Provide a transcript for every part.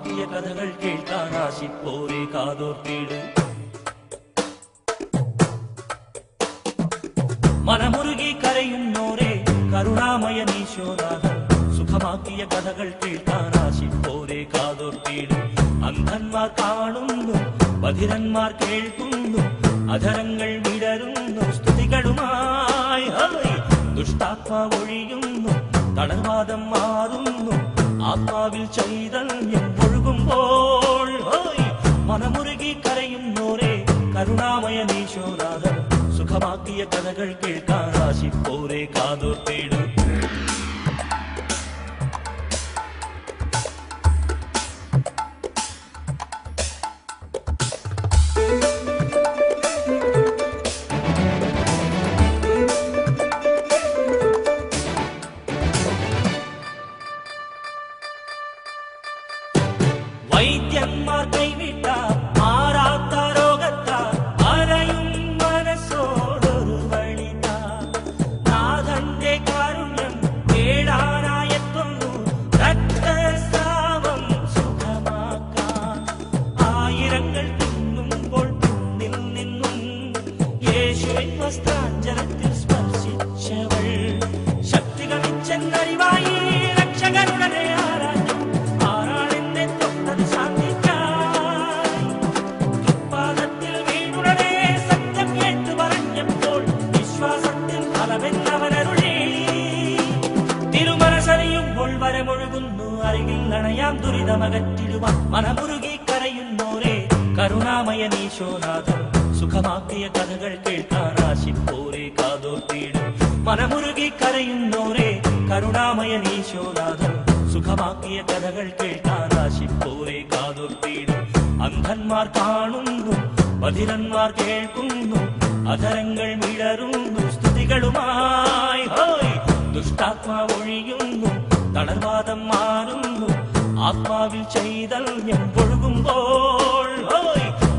സുഖമാക്കിയ കഥകൾ കേൾക്കാൻ ആശിപ്പോരെ കാതോർത്തിടും. മനമുരുകി കരയുന്നോരെ കരുണാമയനീശോനാഥൻ സുഖമാക്കിയ കഥകൾ കേൾക്കാൻ ആശിപ്പോരെ കാതോർത്തിടും. അന്ധന്മാർ കാണുന്നു, ബധിരന്മാർ കേൾക്കുന്നു, അധരങ്ങൾ വിടരുന്നു സ്തുതികളുമായി. ദുഷ്ടാത്മാവ് ഒഴിയുന്നു, തളർവാദം മാറുന്നു, ആത്മാവിൽ ചൈതന്യം ഒഴുകുമ്പോൾ. മനമുരുകി കരയുന്നോരെ കരുണാമയനീശോനാഥൻ സുഖമാക്കിയ കഥകൾ കേൾക്കാൻ ആശിപ്പോരെ കാതോർത്തിടും. വൈദ്യന്മാർ കൈവിട്ട മാറാത്ത രോഗത്ത അരയും മനസ്സോടൊരു വഴിത നാഥന്റെ കാരുണ്യം കേടാനായെത്തുന്നു രക്തസ്രാവം സുഖമാക്കാൻ. ആയിരങ്ങൾ തിന്നുമ്പോൾ പിന്നിൽ നിന്നും യേശുവിൻ വസ്ത്രാഞ്ചലത്തിൽ സ്പർശിച്ചവൾ ശക്തികളിച്ചെന്നറിവായി രക്ഷകനുടനെ ആരാഞ്ഞു. വരമൊഴുകുന്നു അരികിൽ അണയാം ദുരിതമകറ്റിടുവാൻ. മനമുരുകി കരയുന്നോരെ കരുണാമയനീശോനാഥൻ സുഖമാക്കിയ കഥകൾ കേൾക്കാൻ ആശിപ്പോരെ കാതോർത്തിടും. മനമുരുകി കരയുന്നോരെ കരുണാമയനീശോനാഥൻ സുഖമാക്കിയ കഥകൾ കേൾക്കാൻ ആശിപ്പോരെ കാതോർത്തിടും. അന്ധന്മാർ കാണുന്നു, ബധിരന്മാർ കേൾക്കുന്നു, അധരങ്ങൾ വിടരുന്നു സ്തുതികളുമായി. ദുഷ്ടാത്മാവ് ഒഴിയുന്നു, തളർവാദം മാറുന്നു, ആത്മാവിൽ ചൈതന്യം ഒഴുകുമ്പോൾ.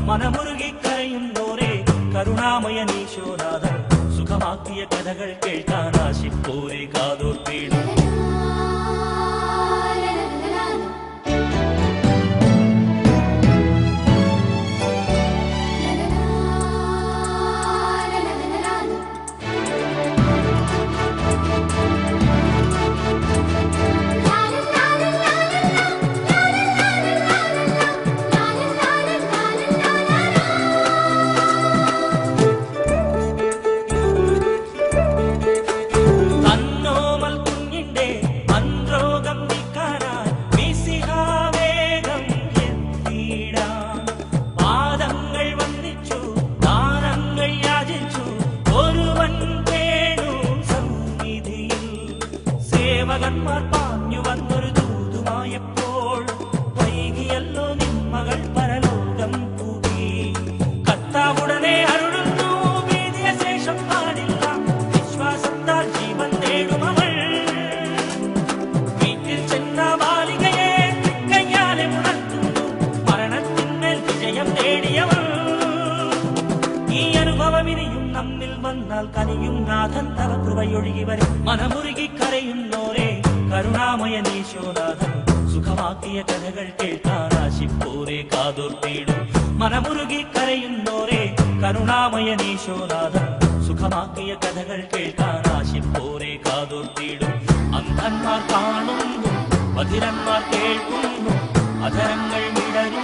മനമുരുകി കരയുന്നോരെ കരുണാമയനീശോനാഥൻ സുഖമാക്കിയ കഥകൾ കേൾക്കാൻ ആശിപ്പോരെ കാതോർത്തിടും. സേവകന്മാർ പാഞ്ഞു വന്നൊരു ദൂതുമായപ്പോൾ വൈകിയല്ലോ നിന്മകൾ പരലോകം പൂകി. കർത്താവുടനെ അരുളുന്നു, ഭീതിയ ശേഷം പാടില്ല, വിശ്വാസത്താൽ ജീവൻ നേടുമവൾ. വീട്ടിൽ ചെന്ന ബാലികയെ കയ്യാലെ ഉണർത്തുന്നു, മരണത്തിന്മേൽ വിജയം നേടിയവൾ. ഈ അനുഭവം ഇനിയും നമ്മിൽ വന്നാൽ കനിയും നാഥൻ തവ കൃപയൊഴുകി വരും. മനമുരുകി കരയുന്നോരെ കരുണാമയനീശോനാഥൻ സുഖമാക്കിയ കഥകൾ കേൾക്കാൻ ആശിപ്പോരെ കാതോർത്തിടും. മനമുരുകി കരയുന്നോരെ കരുണാമയനീശോനാഥൻ സുഖമാക്കിയ കഥകൾ കേൾക്കാൻ ആശിപ്പോരെ കാതോർത്തിടും. അന്ധന്മാർ കാണുന്നു, ബധിരന്മാർ കേൾക്കുന്നു, അധരങ്ങൾ വിടരുന്നു